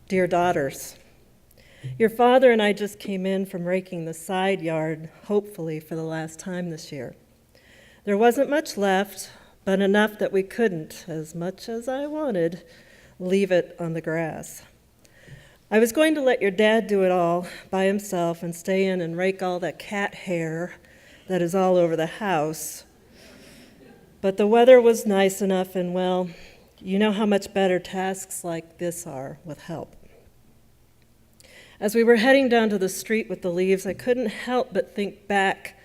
Dear daughters, your father and I just came in from raking the side yard, hopefully for the last time this year. There wasn't much left, but enough that we couldn't, as much as I wanted, leave it on the grass. I was going to let your dad do it all by himself and stay in and rake all that cat hair that is all over the house. But the weather was nice enough, and well, you know how much better tasks like this are with help. As we were heading down to the street with the leaves, I couldn't help but think back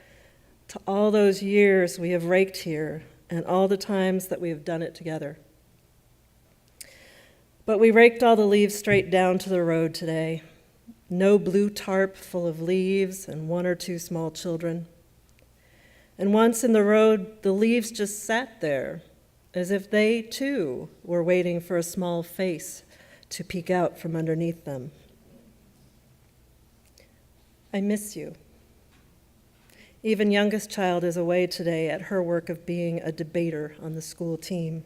to all those years we have raked here and all the times that we have done it together. But we raked all the leaves straight down to the road today. No blue tarp full of leaves and one or two small children. And once in the road, the leaves just sat there as if they, too, were waiting for a small face to peek out from underneath them. I miss you. Even youngest child is away today at her work of being a debater on the school team.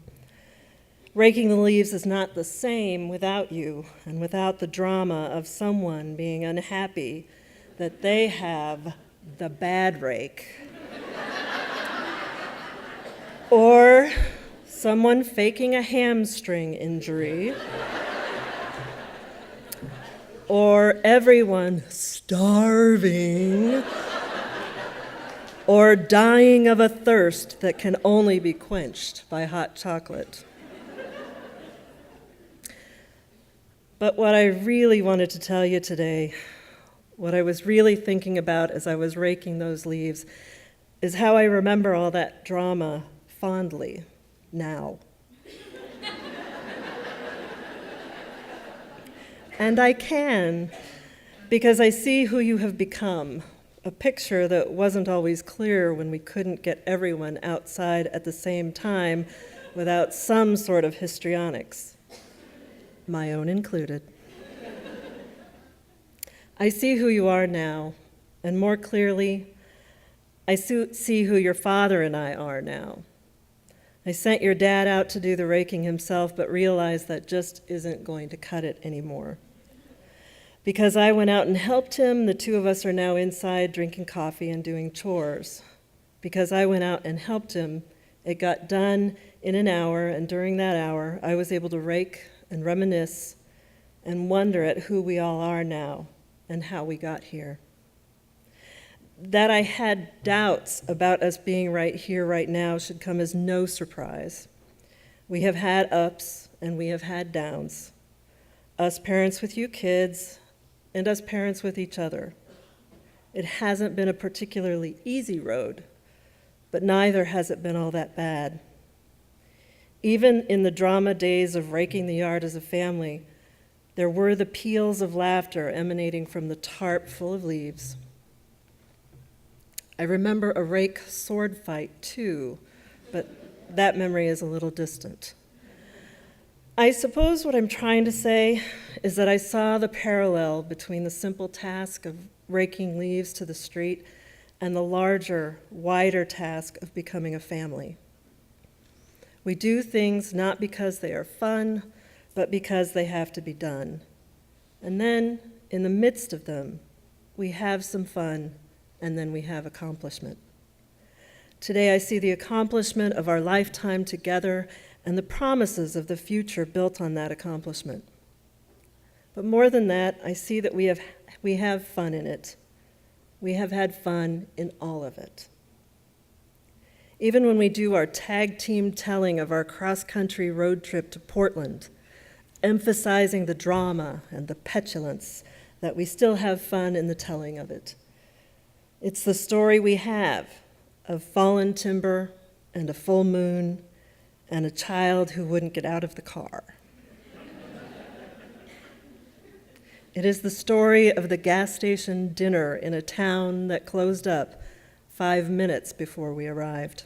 Raking the leaves is not the same without you and without the drama of someone being unhappy that they have the bad rake. Or someone faking a hamstring injury. Or everyone starving, or dying of a thirst that can only be quenched by hot chocolate. But what I really wanted to tell you today, what I was really thinking about as I was raking those leaves, is how I remember all that drama fondly now. And I can, because I see who you have become, a picture that wasn't always clear when we couldn't get everyone outside at the same time without some sort of histrionics, my own included. I see who you are now, and more clearly, I see who your father and I are now. I sent your dad out to do the raking himself, but realized that just isn't going to cut it anymore. Because I went out and helped him, the two of us are now inside drinking coffee and doing chores. Because I went out and helped him, it got done in an hour, and during that hour, I was able to rake and reminisce and wonder at who we all are now and how we got here. That I had doubts about us being right here, right now, should come as no surprise. We have had ups and we have had downs. Us parents with you kids, and us parents with each other. It hasn't been a particularly easy road, but neither has it been all that bad. Even in the drama days of raking the yard as a family, there were the peals of laughter emanating from the tarp full of leaves. I remember a rake sword fight too, but that memory is a little distant. I suppose what I'm trying to say is that I saw the parallel between the simple task of raking leaves to the street and the larger, wider task of becoming a family. We do things not because they are fun, but because they have to be done. And then, in the midst of them, we have some fun, and then we have accomplishment. Today I see the accomplishment of our lifetime together and the promises of the future built on that accomplishment. But more than that, I see that we have fun in it. We have had fun in all of it. Even when we do our tag team telling of our cross-country road trip to Portland, emphasizing the drama and the petulance, that we still have fun in the telling of it. It's the story we have of fallen timber and a full moon and a child who wouldn't get out of the car. It is the story of the gas station dinner in a town that closed up 5 minutes before we arrived.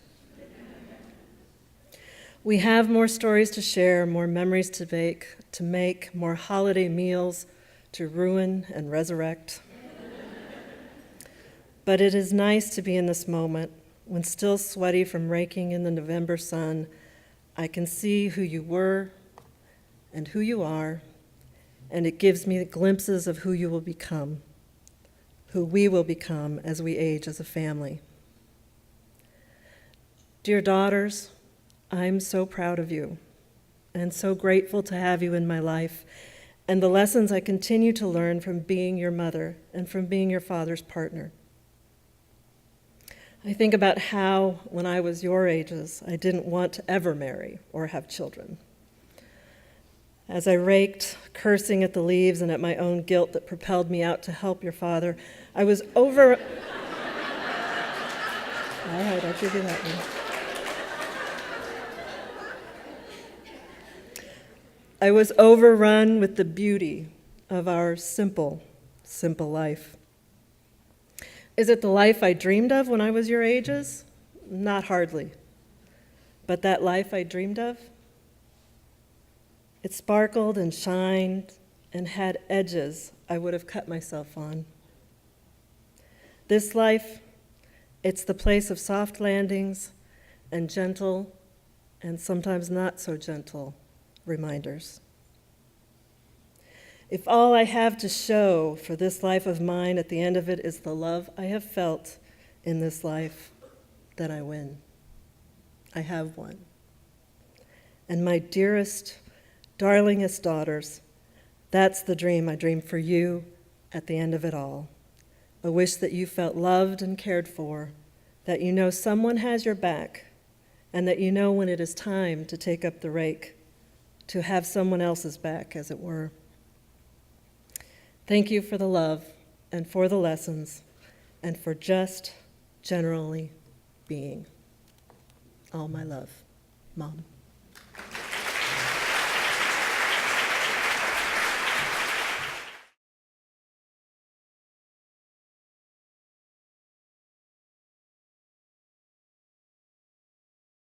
We have more stories to share, more memories to make, more holiday meals to ruin and resurrect. But it is nice to be in this moment when, still sweaty from raking in the November sun, I can see who you were and who you are and it gives me glimpses of who you will become, who we will become as we age as a family. Dear daughters, I'm so proud of you and so grateful to have you in my life and the lessons I continue to learn from being your mother and from being your father's partner. I think about how, when I was your ages, I didn't want to ever marry or have children. As I raked, cursing at the leaves and at my own guilt that propelled me out to help your father, I was over... All right, I'll give you that one. I was overrun with the beauty of our simple, simple life. Is it the life I dreamed of when I was your ages? Not hardly. But that life I dreamed of? It sparkled and shined and had edges I would have cut myself on. This life, it's the place of soft landings and gentle and sometimes not so gentle reminders. If all I have to show for this life of mine at the end of it is the love I have felt in this life, then I win. I have won. And my dearest, darlingest daughters, that's the dream I dream for you at the end of it all. A wish that you felt loved and cared for, that you know someone has your back, and that you know when it is time to take up the rake, to have someone else's back, as it were. Thank you for the love and for the lessons and for just generally being. All my love, Mom.